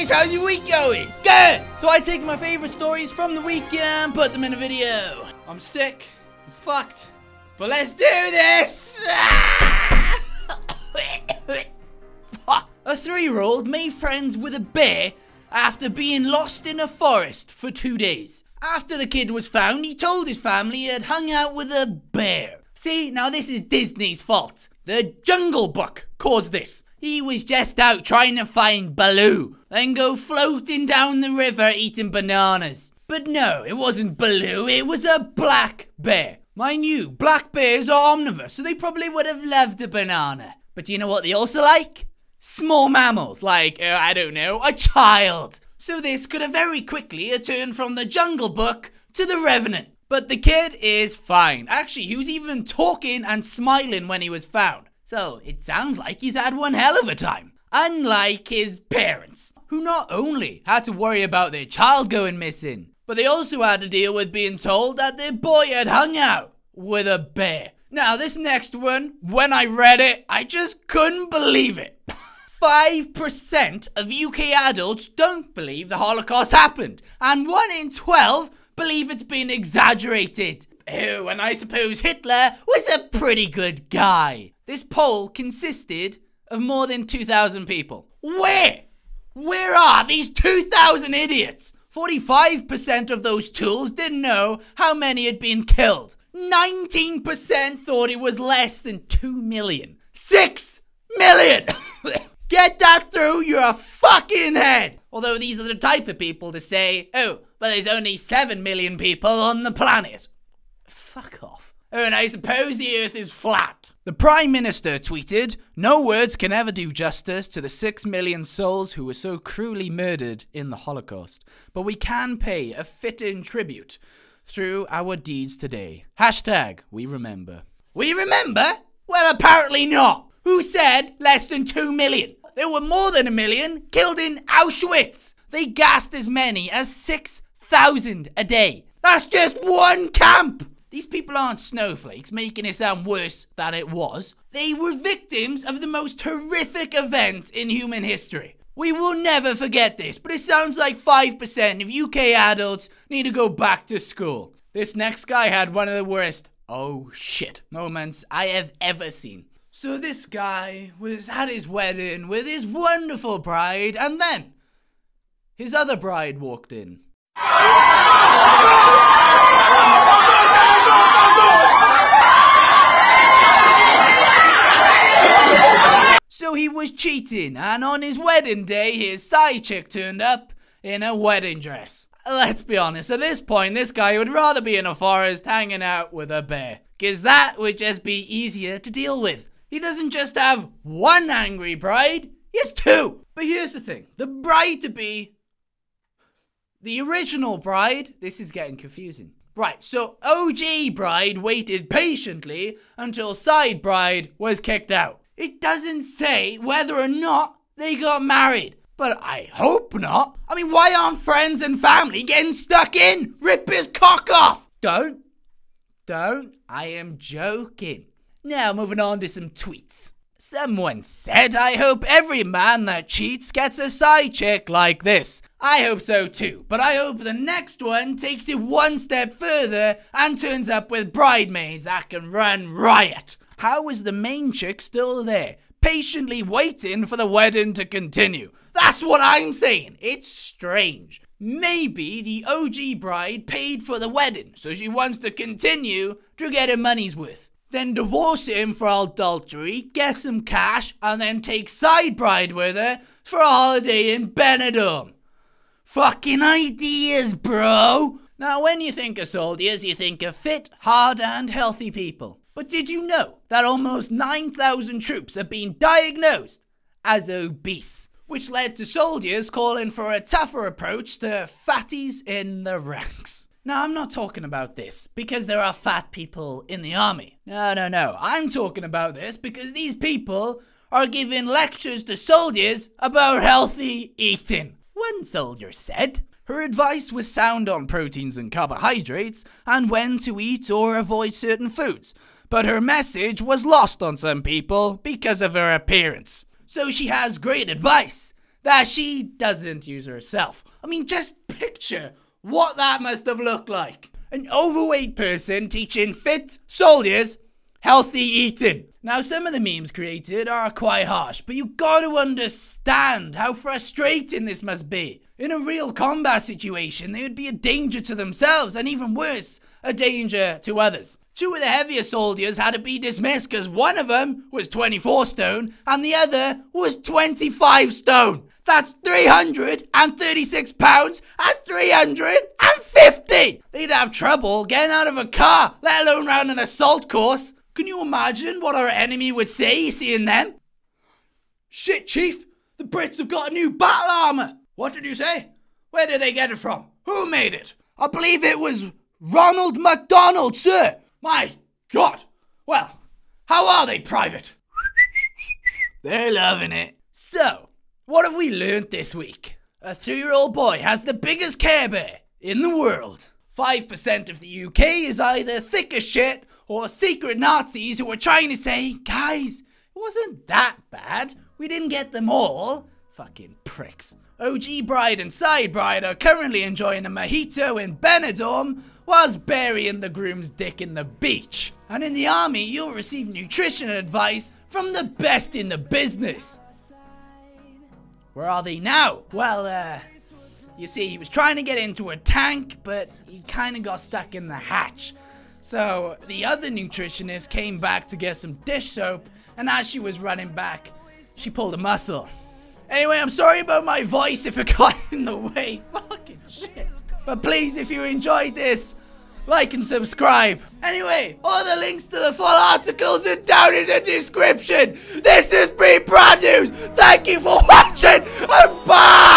guys, how's your week going? Good! So I take my favorite stories from the week and put them in a video. I'm sick, I'm fucked, but let's do this! A 3-year-old made friends with a bear after being lost in a forest for 2 days. After the kid was found, he told his family he had hung out with a bear. See, now this is Disney's fault. The Jungle Book caused this. He was just out trying to find Baloo, then go floating down the river eating bananas. But no, it wasn't Baloo, it was a black bear. Mind you, black bears are omnivores, so they probably would have loved a banana. But do you know what they also like? Small mammals, like, I don't know, a child. So this could have very quickly turned from the Jungle Book to the Revenant. But the kid is fine. Actually, he was even talking and smiling when he was found. So it sounds like he's had one hell of a time. Unlike his parents, who not only had to worry about their child going missing, but they also had to deal with being told that their boy had hung out with a bear. Now this next one, when I read it, I just couldn't believe it. 5% of UK adults don't believe the Holocaust happened, and 1 in 12 believe it's been exaggerated. Oh, and I suppose Hitler was a pretty good guy. This poll consisted of more than 2,000 people. Where are these 2,000 idiots? 45% of those tools didn't know how many had been killed. 19% thought it was less than 2 million. 6 million! Get that through your fucking head! Although these are the type of people to say, oh, but there's only 7 million people on the planet. Fuck off. Oh, and I suppose the earth is flat. The Prime Minister tweeted, "No words can ever do justice to the 6 million souls who were so cruelly murdered in the Holocaust. But we can pay a fitting tribute through our deeds today. Hashtag we remember." We remember? Well, apparently not. Who said less than 2 million? There were more than 1 million killed in Auschwitz. They gassed as many as 6,000 a day. That's just one camp. These people aren't snowflakes making it sound worse than it was. They were victims of the most horrific events in human history. We will never forget this, but it sounds like 5% of UK adults need to go back to school. This next guy had one of the worst oh shit moments I have ever seen. So this guy was at his wedding with his wonderful bride, and then his other bride walked in. So he was cheating, and on his wedding day, his side chick turned up in a wedding dress. Let's be honest, at this point, this guy would rather be in a forest hanging out with a bear, because that would just be easier to deal with. He doesn't just have one angry bride, he has 2. But here's the thing, the bride-to-be, the original bride, this is getting confusing. Right, so OG bride waited patiently until side bride was kicked out. It doesn't say whether or not they got married, but I hope not. I mean, why aren't friends and family getting stuck in? Rip his cock off! Don't, I am joking. Now moving on to some tweets. Someone said, "I hope every man that cheats gets a side chick like this." I hope so too, but I hope the next one takes it one step further and turns up with bridesmaids that can run riot. How is the main chick still there, patiently waiting for the wedding to continue? That's what I'm saying. It's strange. Maybe the OG bride paid for the wedding, so she wants to continue to get her money's worth. Then divorce him for adultery, get some cash, and then take side bride with her for a holiday in Benidorm. Fucking ideas, bro! Now, when you think of soldiers, you think of fit, hard, and healthy people. But did you know that almost 9,000 troops have been diagnosed as obese? Which led to soldiers calling for a tougher approach to fatties in the ranks. Now, I'm not talking about this because there are fat people in the army. No. I'm talking about this because these people are giving lectures to soldiers about healthy eating. One soldier said her advice was sound on proteins and carbohydrates and when to eat or avoid certain foods, but her message was lost on some people because of her appearance. So she has great advice. that she doesn't use herself. I mean, just picture what that must have looked like. An overweight person teaching fit soldiers healthy eating. Now, some of the memes created are quite harsh, but you gotta understand how frustrating this must be. In a real combat situation, they would be a danger to themselves, and even worse, a danger to others. Two of the heavier soldiers had to be dismissed because one of them was 24 stone and the other was 25 stone. That's 336 pounds and 350! They'd have trouble getting out of a car, let alone round an assault course. Can you imagine what our enemy would say seeing them? Shit, Chief! The Brits have got a new battle armor! What did you say? Where did they get it from? Who made it? I believe it was Ronald MacDonald, sir! My God! Well, how are they, Private? They're loving it. So, what have we learnt this week? A 3-year-old boy has the biggest Care Bear in the world. 5% of the UK is either thick as shit or secret Nazis who are trying to say, guys, it wasn't that bad. We didn't get them all. Fucking pricks. OG bride and side bride are currently enjoying a mojito in Benidorm whilst burying the groom's dick in the beach. And in the army, you'll receive nutrition advice from the best in the business. Where are they now? Well, you see, he was trying to get into a tank, but he kind of got stuck in the hatch. So the other nutritionist came back to get some dish soap, and as she was running back, she pulled a muscle. Anyway, I'm sorry about my voice if it got in the way. Fucking shit. But please, if you enjoyed this, like and subscribe. Anyway, all the links to the full articles are down in the description. This has been Brand News. Thank you for watching, and bye!